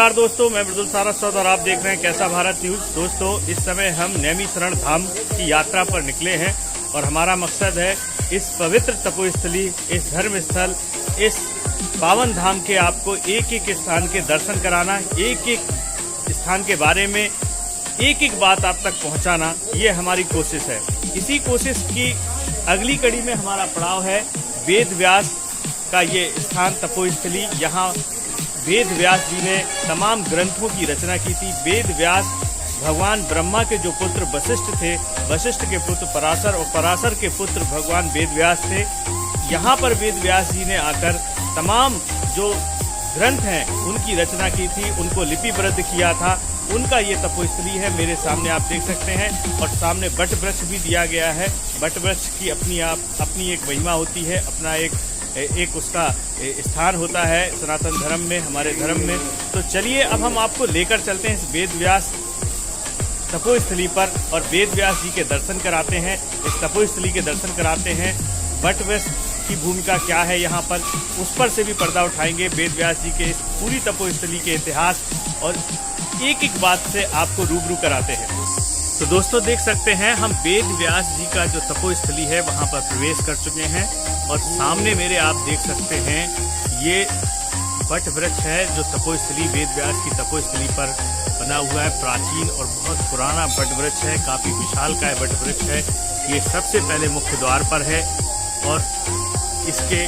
नमस्कार दोस्तों, मैं मृदुल सारस्वत और आप देख रहे हैं कैसा भारत न्यूज। दोस्तों, इस समय हम नैमिषारण्य धाम की यात्रा पर निकले हैं और हमारा मकसद है इस पवित्र तपोस्थली, इस धर्म स्थल, इस पावन धाम के आपको एक एक स्थान के दर्शन कराना, एक एक स्थान के बारे में एक एक बात आप तक पहुंचाना, ये हमारी कोशिश है। इसी कोशिश की अगली कड़ी में हमारा पड़ाव है वेद व्यास का ये स्थान तपोस्थली। यहाँ वेद व्यास जी ने तमाम ग्रंथों की रचना की थी। वेद व्यास भगवान ब्रह्मा के जो पुत्र वशिष्ठ थे, वशिष्ठ के पुत्र पराशर और पराशर के पुत्र भगवान वेद व्यास थे। यहाँ पर वेद व्यास जी ने आकर तमाम जो ग्रंथ हैं उनकी रचना की थी, उनको लिपिबद्ध किया था। उनका ये तपोस्थली है, मेरे सामने आप देख सकते हैं। और सामने बट वृक्ष भी दिया गया है। बट वृक्ष की अपनी एक महिमा होती है, अपना एक उसका स्थान होता है सनातन धर्म में, हमारे धर्म में। तो चलिए अब हम आपको लेकर चलते हैं इस वेद व्यास तपोस्थली पर और वेद व्यास जी के दर्शन कराते हैं, इस तपोस्थली के दर्शन कराते हैं। बट वृक्ष की भूमिका क्या है यहाँ पर, उस पर से भी पर्दा उठाएंगे। वेद व्यास जी के इस पूरी तपोस्थली के इतिहास और एक एक बात से आपको रूबरू कराते हैं। तो दोस्तों, देख सकते हैं हम वेद व्यास जी का जो तपोस्थली है वहाँ पर प्रवेश कर चुके हैं और सामने मेरे आप देख सकते हैं ये बट वृक्ष है जो तपोस्थली, वेद व्यास की तपोस्थली पर बना हुआ है। प्राचीन और बहुत पुराना बट वृक्ष है, काफी विशालकाय बट वृक्ष है। ये सबसे पहले मुख्य द्वार पर है और इसके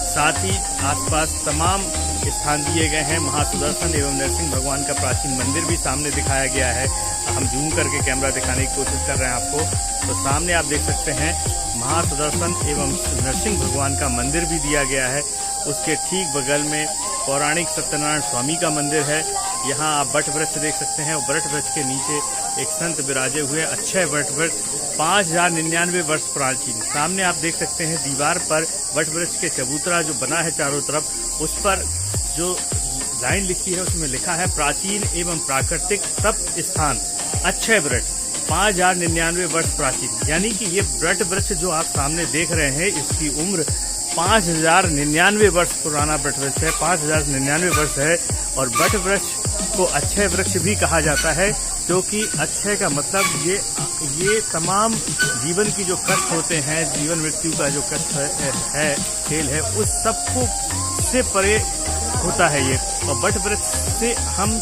साथ ही आसपास तमाम स्थान दिए गए हैं। महासुदर्शन एवं नरसिंह भगवान का प्राचीन मंदिर भी सामने दिखाया गया है। हम जूम करके कैमरा दिखाने की कोशिश कर रहे हैं आपको। तो सामने आप देख सकते हैं महासुदर्शन एवं नरसिंह भगवान का मंदिर भी दिया गया है। उसके ठीक बगल में पौराणिक सत्यनारायण स्वामी का मंदिर है। यहाँ आप बट वृक्ष देख सकते हैं और बट वृक्ष के नीचे एक संत विराजे हुए, अक्षय बट वृक्ष 5099 वर्ष प्राचीन। सामने आप देख सकते हैं दीवार पर बट वृक्ष के चबूतरा जो बना है चारों तरफ, उस पर जो लाइन लिखी है उसमें लिखा है प्राचीन एवं प्राकृतिक सप्त स्थान अक्षय वृक्ष 5099 वर्ष प्राचीन। यानी कि ये बट वृक्ष जो आप सामने देख रहे हैं इसकी उम्र 5099 वर्ष पुराना बट वृक्ष है, 5099 वर्ष है। और बट वृक्ष को अक्षय वृक्ष भी कहा जाता है क्योंकि अक्षय का मतलब ये तमाम जीवन की जो कष्ट होते हैं, जीवन मृत्यु का जो कष्ट है खेल है, उस सबको से परे होता है ये। और बट वृक्ष से हम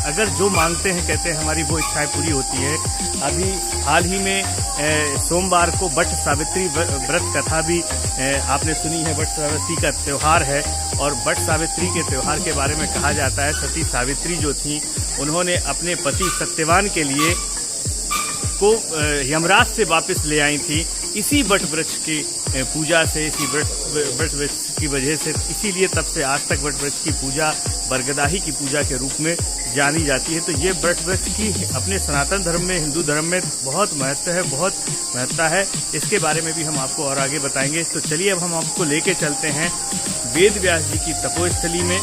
अगर जो मांगते हैं, कहते हैं हमारी वो इच्छाएं पूरी होती है। अभी हाल ही में सोमवार को बट सावित्री व्रत कथा भी आपने सुनी है। बट सावित्री का त्यौहार है और बट सावित्री के त्यौहार के बारे में कहा जाता है सती सावित्री जो थी, उन्होंने अपने पति सत्यवान के लिए को यमराज से वापस ले आई थी इसी बट वृक्ष की पूजा से, इसी बट वृक्ष की वजह से। इसीलिए तब से आज तक बट वृक्ष की पूजा बरगदाही की पूजा के रूप में जानी जाती है। तो ये बट वृक्ष की अपने सनातन धर्म में, हिंदू धर्म में बहुत महत्व है, बहुत महत्ता है। इसके बारे में भी हम आपको और आगे बताएंगे। तो चलिए अब हम आपको लेके चलते हैं वेद व्यास जी की तपोस्थली में,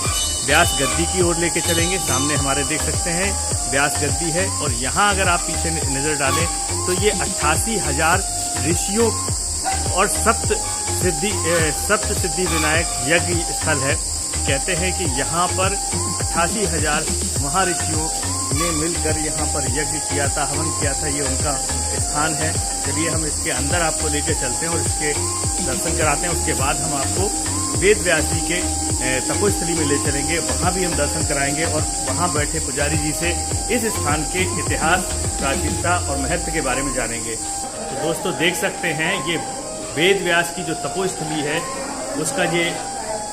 व्यास गद्दी की ओर लेके चलेंगे। सामने हमारे देख सकते हैं व्यास गद्दी है और यहाँ अगर आप पीछे नजर डालें तो ये 88,000 ऋषियों और सप्त सिद्धि विनायक यज्ञ स्थल है। कहते हैं कि यहाँ पर 88,000 महर्षियों ने मिलकर यहाँ पर यज्ञ किया था, हवन किया था, ये उनका स्थान है। चलिए हम इसके अंदर आपको लेकर चलते हैं और इसके दर्शन कराते हैं। उसके बाद हम आपको वेद व्यास जी के तपोस्थली में ले चलेंगे, वहाँ भी हम दर्शन कराएंगे और वहाँ बैठे पुजारी जी से इस स्थान के इतिहास, प्राचीनता और महत्व के बारे में जानेंगे। तो दोस्तों, देख सकते हैं ये वेद व्यास की जो तपोस्थली है उसका ये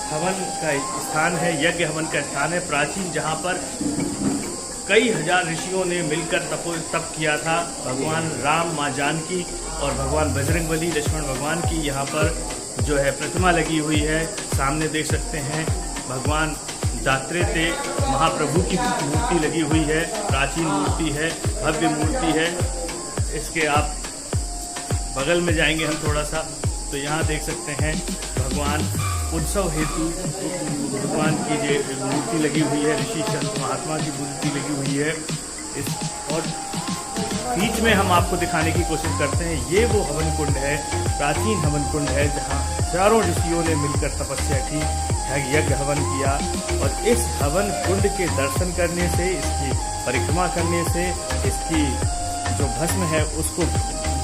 हवन का स्थान है, यज्ञ हवन का स्थान है प्राचीन, जहाँ पर कई हजार ऋषियों ने मिलकर तप किया था। भगवान राम, माँ जानकी और भगवान बजरंगबली, लक्ष्मण भगवान की यहाँ पर जो है प्रतिमा लगी हुई है। सामने देख सकते हैं भगवान दात्रेय महाप्रभु की मूर्ति लगी हुई है, प्राचीन मूर्ति है, भव्य मूर्ति है। इसके आप बगल में जाएंगे हम थोड़ा सा तो यहाँ देख सकते हैं भगवान उत्सव हेतु भगवान की जो मूर्ति लगी हुई है, ऋषि संत महात्मा की मूर्ति लगी हुई है। और बीच में हम आपको दिखाने की कोशिश करते हैं। ये वो हवन कुंड है, प्राचीन हवन कुंड है, जहाँ हजारों ऋषियों ने मिलकर तपस्या की, यज्ञ हवन किया। और इस हवन कुंड के दर्शन करने से, इसकी परिक्रमा करने से, इसकी जो भस्म है उसको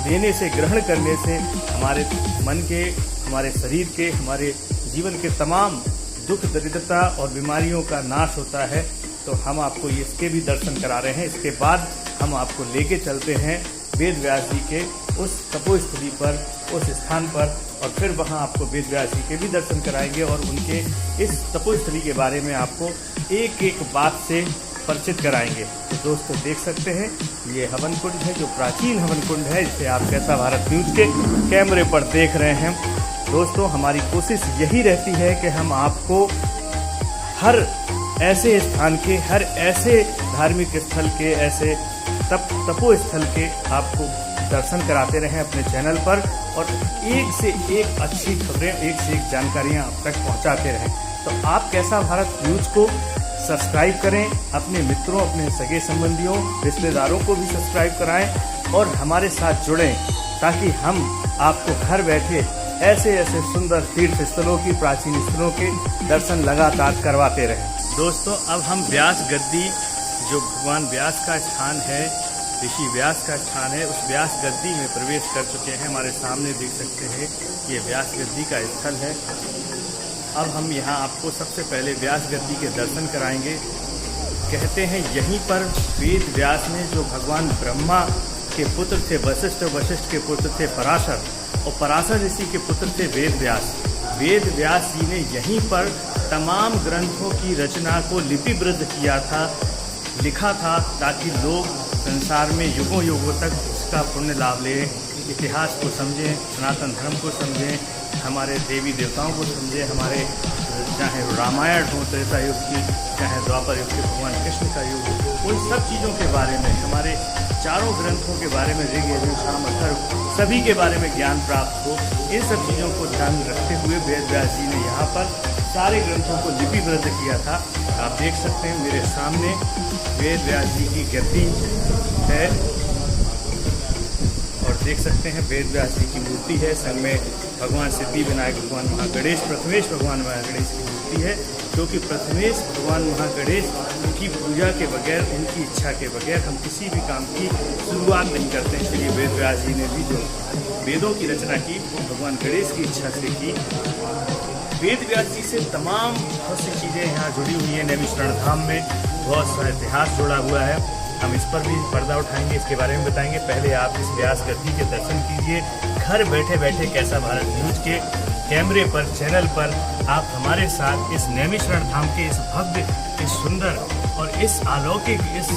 लेने से, ग्रहण करने से हमारे मन के, हमारे शरीर के, हमारे जीवन के तमाम दुख, दरिद्रता और बीमारियों का नाश होता है। तो हम आपको इसके भी दर्शन करा रहे हैं। इसके बाद हम आपको लेके चलते हैं वेद व्यास जी के उस तपोस्थली पर, उस स्थान पर, और फिर वहां आपको वेद व्यास जी के भी दर्शन कराएंगे और उनके इस तपोस्थली के बारे में आपको एक एक बात से परिचित कराएंगे। तो दोस्तों देख सकते हैं ये हवन कुंड है, जो प्राचीन हवन कुंड है, जिसे आप कैसा भारत न्यूज के कैमरे पर देख रहे हैं। दोस्तों हमारी कोशिश यही रहती है कि हम आपको हर ऐसे स्थान के, हर ऐसे धार्मिक स्थल के, ऐसे तपो स्थल के आपको दर्शन कराते रहें अपने चैनल पर, और एक से एक अच्छी खबरें, एक से एक जानकारियां आप तक पहुंचाते रहें। तो आप कैसा भारत न्यूज को सब्सक्राइब करें, अपने मित्रों, अपने सगे संबंधियों, रिश्तेदारों को भी सब्सक्राइब कराएं और हमारे साथ जुड़ें, ताकि हम आपको घर बैठे ऐसे ऐसे सुंदर तीर्थ स्थलों की, प्राचीन स्थलों के दर्शन लगातार करवाते रहें। दोस्तों अब हम व्यास गद्दी, जो भगवान व्यास का स्थान है, ऋषि व्यास का स्थान है, उस व्यास गद्दी में प्रवेश कर चुके हैं। हमारे सामने देख सकते हैं ये व्यास गद्दी का स्थल है। अब हम यहाँ आपको सबसे पहले व्यास गद्दी के दर्शन कराएंगे। कहते हैं यहीं पर वेद व्यास ने, जो भगवान ब्रह्मा के पुत्र थे वशिष्ठ, वशिष्ठ के पुत्र थे पराशर, और पराशर ऋषि के पुत्र थे वेद व्यास। वेद व्यास जी ने यहीं पर तमाम ग्रंथों की रचना को लिपिबद्ध किया था, लिखा था, ताकि लोग संसार में युगों युगों तक उसका पुण्य लाभ लें, इतिहास को समझें, सनातन धर्म को समझें, हमारे देवी देवताओं को समझें, हमारे चाहे रामायण हो, त्रेता युग की, चाहे द्वापर युग के भगवान कृष्ण का युग हो, उन सब चीज़ों के बारे में, हमारे चारों ग्रंथों के बारे में, ऋग, यजुर, साम, अथर्व, सभी के बारे में ज्ञान प्राप्त हो। इन सब चीज़ों को ध्यान में रखते हुए वेद व्यास जी ने यहाँ पर सारे ग्रंथों को लिपिबद्ध किया था। आप देख सकते हैं मेरे सामने वेद व्यास जी की गद्दी है, और देख सकते हैं वेद व्यास जी की मूर्ति है। संग में भगवान सिद्धि विनायक, भगवान महागणेश, प्रथमेश भगवान महागणेश की मूर्ति है, क्योंकि प्रथमेश भगवान महागणेश की पूजा के बगैर, उनकी इच्छा के बगैर हम किसी भी काम की शुरुआत नहीं करते हैं। इसलिए वेद व्यास जी ने भी जो वेदों की रचना की, भगवान गणेश की इच्छा से की। वेद व्यास जी से तमाम बहुत सी चीज़ें यहाँ जुड़ी हुई हैं। नैमिषारण्य धाम में बहुत सा इतिहास जुड़ा हुआ है, हम इस पर भी पर्दा उठाएंगे, इसके बारे में बताएंगे। पहले आप इस व्यास गद्दी के दर्शन कीजिए। घर बैठे बैठे कैसा भारत न्यूज के कैमरे पर, चैनल पर आप हमारे साथ इस नैमिषारण्य धाम के इस भव्य, इस सुंदर और इस अलौकिक इस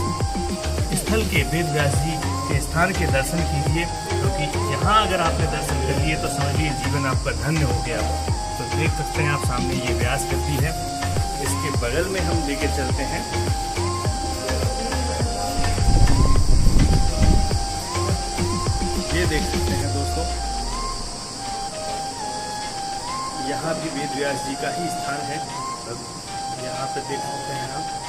स्थल के, वेद व्यास जी के स्थान के दर्शन कीजिए, क्योंकि यहाँ अगर आपने दर्शन कर लिए तो समझिए जीवन आपका धन्य हो गया। तो देख सकते हैं आप सामने ये व्यास गद्दी है, इसके बगल में हम लेके चलते हैं। ये देख सकते हैं दोस्तों, यहाँ भी वेद व्यास जी का ही स्थान है। यहाँ पे देख सकते हैं आप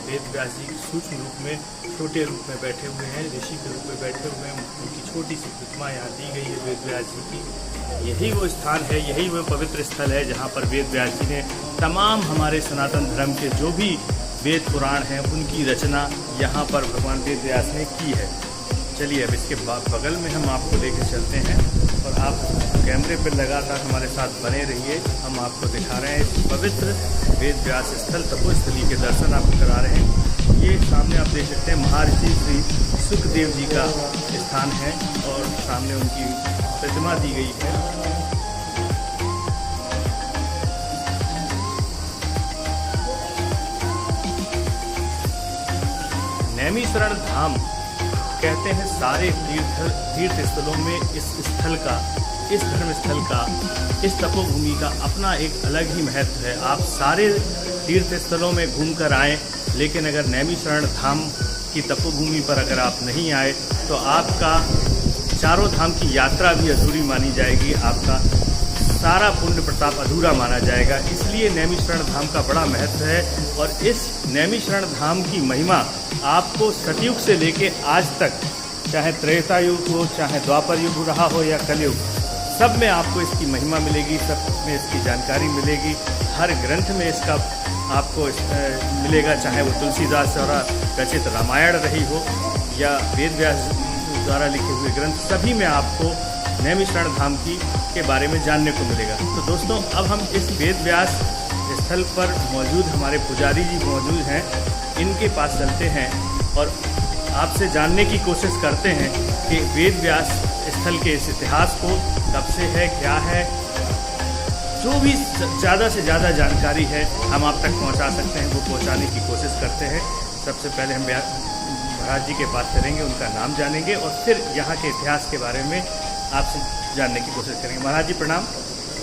वेद व्यास जी सूक्ष्म रूप में, छोटे रूप में बैठे हुए हैं, ऋषि के रूप में बैठे हुए हैं। उनकी छोटी सी प्रतिमा यहाँ दी गई है वेद व्यास जी की। यही वो स्थान है, यही वो पवित्र स्थल है जहाँ पर वेद व्यास जी ने तमाम हमारे सनातन धर्म के जो भी वेद पुराण हैं उनकी रचना यहाँ पर भगवान वेद व्यास ने की है। चलिए अब इसके बगल में हम आपको लेकर चलते हैं, और आप कैमरे पर लगातार हमारे साथ बने रहिए। हम आपको दिखा रहे हैं इस पवित्र वेद व्यास स्थल, तपोस्थली के दर्शन आपको करा रहे हैं। ये सामने आप देख सकते हैं महर्षि श्री सुखदेव जी का स्थान है, और सामने उनकी प्रतिमा दी गई है। नैमिषारण्य धाम कहते हैं सारे तीर्थ स्थलों में इस स्थल का, इस धर्म स्थल का, इस तपोभूमि का अपना एक अलग ही महत्व है। आप सारे तीर्थ स्थलों में घूम कर आएँ, लेकिन अगर नैमिषारण्य धाम की तपोभूमि पर अगर आप नहीं आए तो आपका चारों धाम की यात्रा भी अधूरी मानी जाएगी, आपका सारा पुण्य प्रताप अधूरा माना जाएगा। इसलिए नैमिषारण्य धाम का बड़ा महत्व है, और इस नैमिषारण्य धाम की महिमा आपको सतयुग से लेके आज तक, चाहे त्रेता युग हो, चाहे द्वापर युग रहा हो या कलयुग, सब में आपको इसकी महिमा मिलेगी, सब में इसकी जानकारी मिलेगी। हर ग्रंथ में इसका आपको मिलेगा, चाहे वो तुलसीदास द्वारा रचित रामायण रही हो या वेद व्यास द्वारा लिखे हुए ग्रंथ, सभी में आपको नैमिषारण्य धाम के बारे में जानने को मिलेगा। तो दोस्तों, अब हम इस वेद व्यास स्थल पर मौजूद हमारे पुजारी जी मौजूद हैं, इनके पास चलते हैं और आपसे जानने की कोशिश करते हैं कि वेद व्यास स्थल के इस इतिहास को कब से है, क्या है, जो भी ज़्यादा से ज़्यादा जानकारी है हम आप तक पहुंचा सकते हैं, वो पहुंचाने की कोशिश करते हैं। सबसे पहले हम महाराज जी के बात करेंगे, उनका नाम जानेंगे और फिर यहाँ के इतिहास के बारे में आपसे जानने की कोशिश करेंगे। महाराज जी प्रणाम।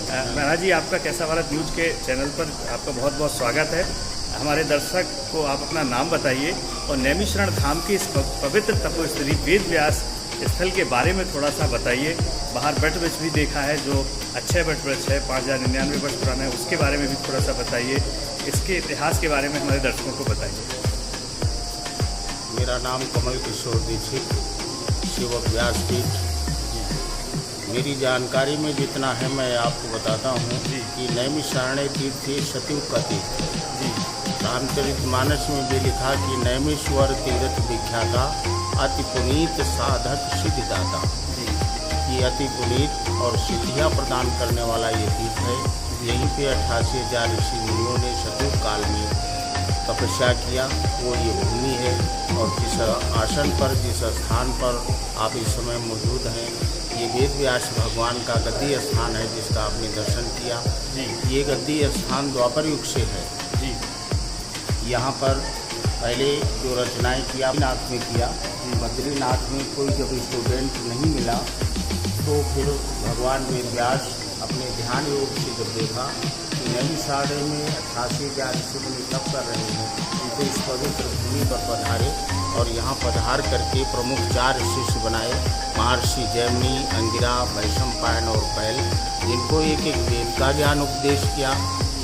महाराज जी, आपका कैसा भारत न्यूज़ के चैनल पर आपका बहुत बहुत स्वागत है। हमारे दर्शक को आप अपना नाम बताइए और नैमिषारण्य धाम की इस पवित्र तपोस्थली वेद व्यास स्थल के बारे में थोड़ा सा बताइए। बाहर वट वृक्ष भी देखा है, जो अच्छे वट वृक्ष है, 5099 वर्ष पुराना है, उसके बारे में भी थोड़ा सा बताइए। इसके इतिहास के बारे में हमारे दर्शकों को बताइए। मेरा नाम कमल किशोर दीक्षित, सेवक व्यासपीठ। मेरी जानकारी में जितना है मैं आपको बताता हूँ कि नैमिषारण्य तीर्थ सतयुग का तीर्थ है। रामचरितमानस में भी लिखा कि नैमिश्वर तीर्थ विख्याता अति पुनीत साधक सिद्धिदाता। ये अति पुनीत और सिद्धियाँ प्रदान करने वाला ये तीर्थ है। यहीं पे 88,000 ऋषि मुनियों ने सतयुग काल में तपस्या किया, वो ये भूमि है। और जिस आसन पर, जिस स्थान पर आप इस समय मौजूद हैं, ये वेद व्यास भगवान का गद्दी स्थान है, जिसका आपने दर्शन किया। ये गद्दी स्थान द्वापर युग से है। यहाँ पर पहले जो रचनाएं किया नाथ में किया, बद्रीनाथ में कोई जब स्टूडेंट नहीं मिला तो फिर भगवान वेद व्यास अपने ध्यान योग से जब देखा कि नैमिषारण्य में 88,000 ऋषि मुनि तप कर रहे हैं, उनको इस पवित्र भूमि पर पधारे और यहाँ पधार करके प्रमुख 4 शिष्य बनाए, महर्षि जैमिनी, अंगिरा, वैशंपायन और पैल, जिनको एक एक वेद का ज्ञान उपदेश किया।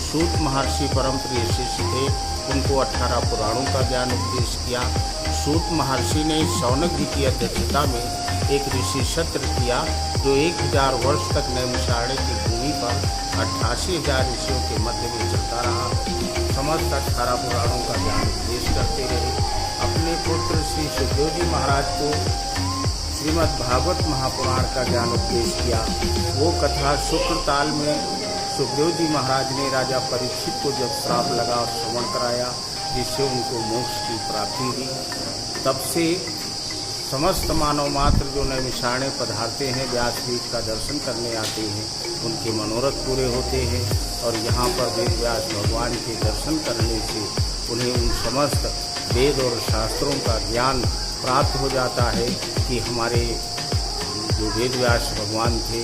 सूत महर्षि परम प्रिय शिष्य थे, उनको 18 पुराणों का ज्ञान उपदेश किया। सूत महर्षि ने शौनक जी की अध्यक्षता में एक ऋषि सत्र किया, जो 1000 वर्ष तक नैमिषारण्य की भूमि पर 88,000 ऋषियों के मध्य में चलता रहा। समस्त 18 पुराणों का ज्ञान उपदेश करते रहे। अपने पुत्र श्री सुखदेव जी महाराज को श्रीमद् भागवत महापुराण का ज्ञान उपदेश किया। वो कथा शुक्रताल में सुखदेव जी महाराज ने राजा परीक्षित को जब श्राप लगा और श्रवण कराया, जिससे उनको मोक्ष की प्राप्ति हुई। तब से समस्त मानव मात्र जो नैमिषारण्य पधारते हैं, व्यासपीठ का दर्शन करने आते हैं, उनके मनोरथ पूरे होते हैं। और यहाँ पर वेद व्यास भगवान के दर्शन करने से उन्हें उन समस्त वेद और शास्त्रों का ज्ञान प्राप्त हो जाता है कि हमारे जो वेद व्यास भगवान थे,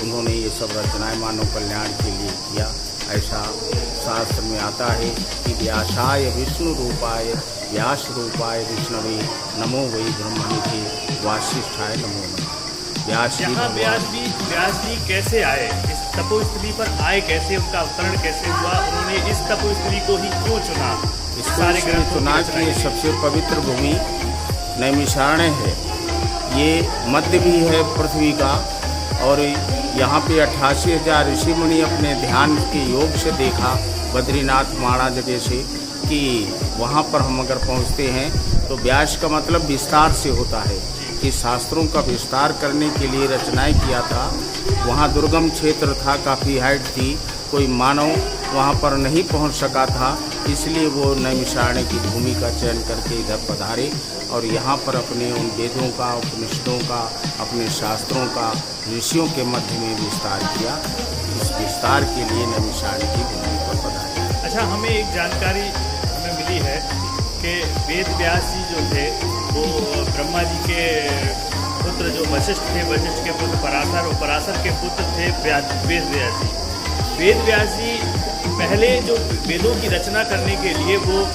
उन्होंने ये सब रचनाएं मानव कल्याण के लिए किया। ऐसा शास्त्र में आता है कि व्यासाय विष्णु रूपाय व्यास रूपाय विष्णवे नमो वै ब्रह्मणि के वासिष्ठाय नमो नमः। व्यास जी कैसे आए, इस तपोस्थली पर आए कैसे, उनका अवतरण कैसे हुआ, उन्होंने इस तपोस्थली को ही क्यों चुना? सारे ग्रंथों चुना कि ये सबसे पवित्र भूमि नैमिषारण्य है। ये मध्य भी है पृथ्वी का, और यहाँ पे 88,000 ऋषि मुनि अपने ध्यान के योग से देखा बद्रीनाथ माणा जगह से कि वहाँ पर हम अगर पहुँचते हैं तो व्यास का मतलब विस्तार से होता है कि शास्त्रों का विस्तार करने के लिए रचनाएं किया था। वहाँ दुर्गम क्षेत्र था, काफ़ी हाइट थी, कोई मानव वहाँ पर नहीं पहुँच सका था, इसलिए वो नैमिषारण्य की भूमि का चयन करके इधर पधारे और यहाँ पर अपने उन वेदों का, उपनिषदों का, अपने शास्त्रों का ऋषियों के मध्य में विस्तार किया। इस विस्तार के लिए नैमिषारण्य की भूमि पर पधारे। अच्छा, हमें एक जानकारी हमें मिली है कि वेद व्यास जी जो थे वो ब्रह्मा जी के पुत्र जो वशिष्ठ थे, वशिष्ठ के पुत्र पराशर और पराशर के पुत्र थे वेद व्यास जी। वेद व्यास जी पहले जो वेदों की रचना करने के लिए वो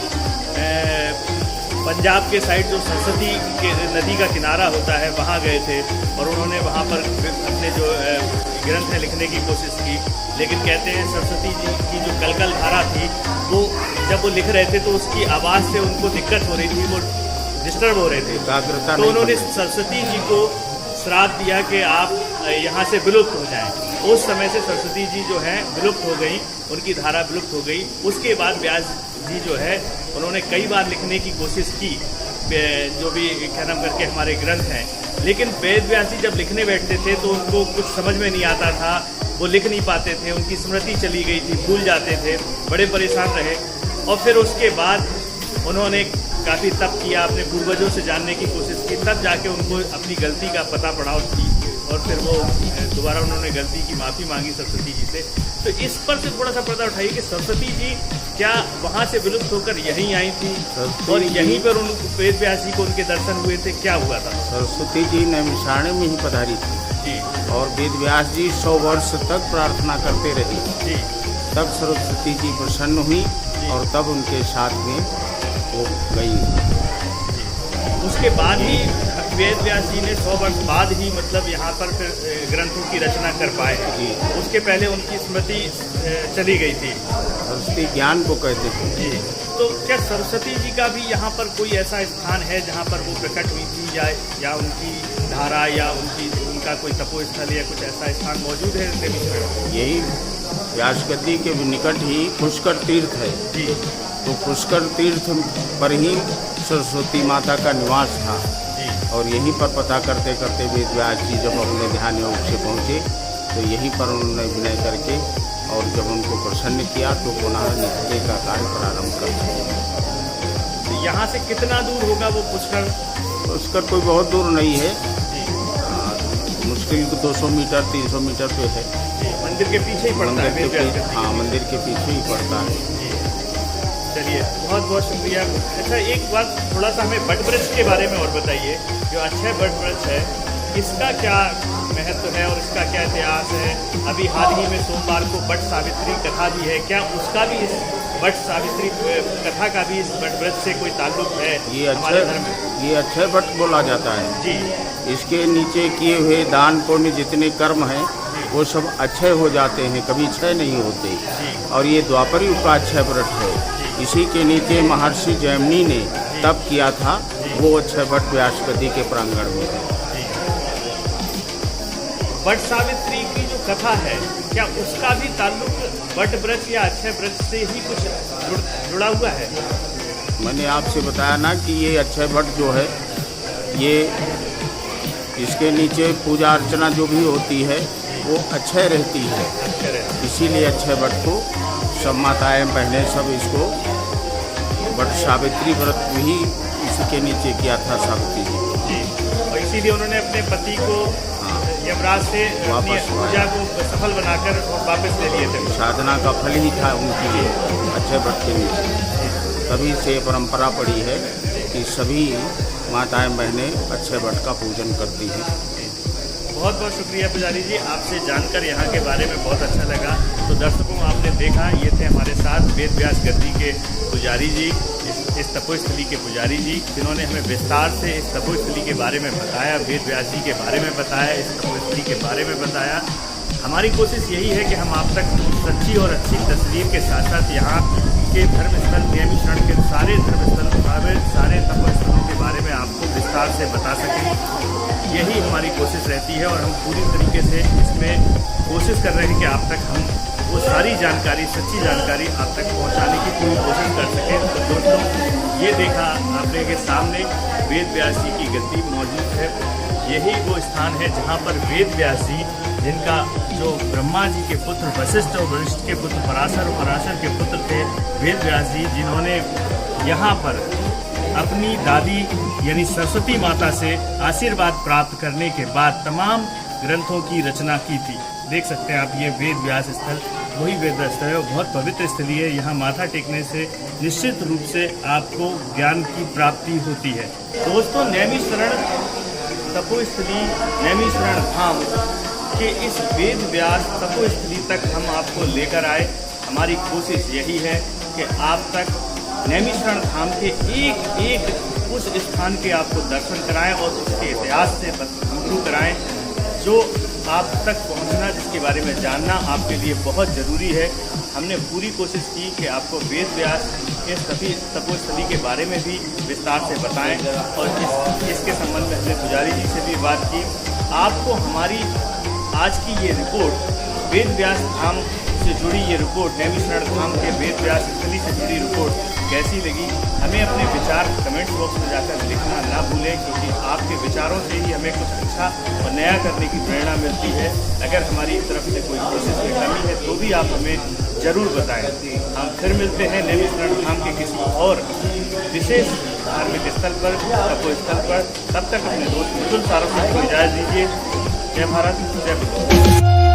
पंजाब के साइड जो सरस्वती के नदी का किनारा होता है वहाँ गए थे और उन्होंने वहाँ पर अपने जो ग्रंथ है लिखने की कोशिश की। लेकिन कहते हैं सरस्वती जी की जो कलकल धारा थी वो जब वो लिख रहे थे तो उसकी आवाज़ से उनको दिक्कत हो रही थी, वो डिस्टर्ब हो रहे थे, एकाग्रता तो नहीं उन्होंने बनी। सरस्वती जी को श्राप दिया कि आप यहाँ से विलुप्त हो जाएं। उस समय से सरस्वती जी जो है विलुप्त हो गई, उनकी धारा विलुप्त हो गई। उसके बाद व्यास जी जो है उन्होंने कई बार लिखने की कोशिश की, जो भी क्या नाम करके हमारे ग्रंथ हैं, लेकिन वेद व्यास जी जब लिखने बैठते थे तो उनको कुछ समझ में नहीं आता था, वो लिख नहीं पाते थे, उनकी स्मृति चली गई थी, भूल जाते थे, बड़े परेशान रहे। और फिर उसके बाद उन्होंने काफ़ी तप किया, अपने पूर्वजों से जानने की कोशिश की, तब जाके उनको अपनी गलती का पता पड़ा और फिर वो दोबारा उन्होंने गलती की माफ़ी मांगी सरस्वती जी से। तो इस पर से थोड़ा सा पर्दा उठाइए कि सरस्वती जी क्या वहाँ से विलुप्त होकर यहीं आई थी और यहीं पर उन वेद व्यास जी को उनके दर्शन हुए थे, क्या हुआ था? सरस्वती जी नैमिषारण्य में ही पधारी थी जी, और वेद व्यास जी 100 वर्ष तक प्रार्थना करते रहे। जी, तब सरस्वती जी प्रसन्न हुई और तब उनके साथ में वो गई। उसके बाद ही वेद व्यास जी ने 100 वर्ष बाद ही मतलब यहाँ पर फिर ग्रंथों की रचना कर पाए। जी। उसके पहले उनकी स्मृति चली गई थी। सरस्वती ज्ञान को कहते थे। जी, तो क्या सरस्वती जी का भी यहाँ पर कोई ऐसा स्थान है जहाँ पर वो प्रकट हुई थी, या उनकी धारा या उनका कोई तपोस्थल या कुछ ऐसा स्थान मौजूद है? यही व्यास गद्दी के निकट ही पुष्कर तीर्थ है। जी, तो पुष्कर तीर्थ पर ही सरस्वती माता का निवास था। जी, और यहीं पर पता करते करते वेद व्यास जी जब अपने ध्यान योग से पहुँचे तो यहीं पर उन्होंने विनय करके और जब उनको प्रसन्न किया तो पुनः नित्य का कार्य प्रारंभ कर दिया। तो यहाँ से कितना दूर होगा वो पुष्कर? पुष्कर कोई बहुत दूर नहीं है, जी, मुश्किल 200 मीटर 300 मीटर पे है। जी, मंदिर के पीछे ही पड़ता है वेद व्यास गद्दी? हाँ, मंदिर के पीछे ही पड़ता है। चलिए, बहुत बहुत शुक्रिया। अच्छा, एक बात थोड़ा सा हमें वट वृक्ष के बारे में और बताइए। जो अक्षय वट वृक्ष है, इसका क्या महत्व है और इसका क्या इतिहास है? अभी हाल ही में सोमवार को वट सावित्री कथा भी है, क्या उसका भी इस वट सावित्री कथा का भी इस वट वृक्ष से कोई ताल्लुक है? हमारे धर्म में ये अक्षय वट बोला जाता है जी। इसके नीचे किए हुए दान पुण्य जितने कर्म हैं वो सब अक्षय हो जाते हैं, कभी क्षय नहीं होते। और ये द्वापर युग का अक्षय वट है। इसी के नीचे महर्षि जैमिनी ने तप किया था, वो अक्षय वट व्यास गद्दी के प्रांगण में है। वट सावित्री की जो कथा है, क्या उसका भी ताल्लुक वट वृक्ष या अक्षय वृक्ष से ही कुछ जुड़ा हुआ है? मैंने आपसे बताया ना कि ये अक्षय वट जो है, ये इसके नीचे पूजा अर्चना जो भी होती है वो अक्षय रहती है, इसीलिए अक्षय वट को सब माताएं बहनें सब इसको वट सावित्री व्रत भी इसके नीचे किया था सावित्री जी। और इसीलिए उन्होंने अपने पति को यमराज से अपनी पूजा को सफल बनाकर वापस ले लिए थे। साधना का फल ही था उनके लिए अक्षय वट के नीचे। तभी से परंपरा पड़ी है कि सभी माताएं बहनें अक्षय वट का पूजन करती हैं। बहुत बहुत शुक्रिया पुजारी जी, आपसे जानकर यहाँ के बारे में बहुत अच्छा लगा। तो दर्शकों, आपने देखा, ये थे हमारे साथ वेद व्यास गद्दी के पुजारी जी, इस तपोस्थली के पुजारी जी, जिन्होंने हमें विस्तार से इस तपोस्थली के बारे में बताया, वेद व्यास जी के बारे में बताया, इस तपोस्थली के बारे में बताया। हमारी कोशिश यही है कि हम आप तक सच्ची और अच्छी तस्वीर के साथ साथ यहाँ के धर्मस्थल, नैमिषारण्य के सारे धर्मस्थल, सारे तपोस्थलों के बारे में आपको विस्तार से बता सकें। यही हमारी कोशिश रहती है और हम पूरी तरीके से इसमें कोशिश कर रहे हैं कि आप तक हम वो सारी जानकारी, सच्ची जानकारी आप तक पहुंचाने की पूरी कोशिश कर सकें। तो दोस्तों, ये देखा आपने के सामने वेद व्यास जी की गद्दी मौजूद है। यही वो स्थान है जहाँ पर वेद व्यास जी, जिनका जो ब्रह्मा जी के पुत्र वशिष्ठ और वशिष्ठ के पुत्र पराशर और पराशर के पुत्र थे वेद व्यास जी, जिन्होंने यहाँ पर अपनी दादी यानी सरस्वती माता से आशीर्वाद प्राप्त करने के बाद तमाम ग्रंथों की रचना की थी। देख सकते हैं आप, ये वेद व्यास स्थल वही वेद व्यास स्थल है और बहुत पवित्र स्थली है। यहाँ माथा टेकने से निश्चित रूप से आपको ज्ञान की प्राप्ति होती है। दोस्तों, नैमिषारण्य तपोस्थली, नैमिषारण्य धाम के इस वेद व्यास तपोस्थली तक हम आपको लेकर आए। हमारी कोशिश यही है कि आप तक नैमिषारण्य धाम के एक एक उस स्थान के आपको दर्शन कराएं और उसके इतिहास से रूबरू कराएं, जो आप तक पहुंचना, जिसके बारे में जानना आपके लिए बहुत ज़रूरी है। हमने पूरी कोशिश की कि आपको वेद व्यास के सभी तपोस्थली के बारे में भी विस्तार से बताएं और इसके संबंध में हमने पुजारी जी से भी बात की। आपको हमारी आज की ये रिपोर्ट वेद व्यास धाम से जुड़ी ये रिपोर्ट, नैमिषारण्य धाम के वेद व्यास स्थली से जुड़ी रिपोर्ट कैसी लगी, हमें अपने विचार कमेंट बॉक्स में जाकर लिखना ना भूलें, क्योंकि आपके विचारों से ही हमें कुछ अच्छा और नया करने की प्रेरणा मिलती है। अगर हमारी तरफ से कोई कोशिश में कमी है तो भी आप हमें ज़रूर बताएं। हम फिर मिलते हैं नैमिषारण्य धाम के किसी और विशेष धार्मिक स्थल पर, तपोस्थल पर। तब तक अपने दोस्त मिथुन सारस्वत को इजाज़त दीजिए। जय भारत, जय बुद्ध।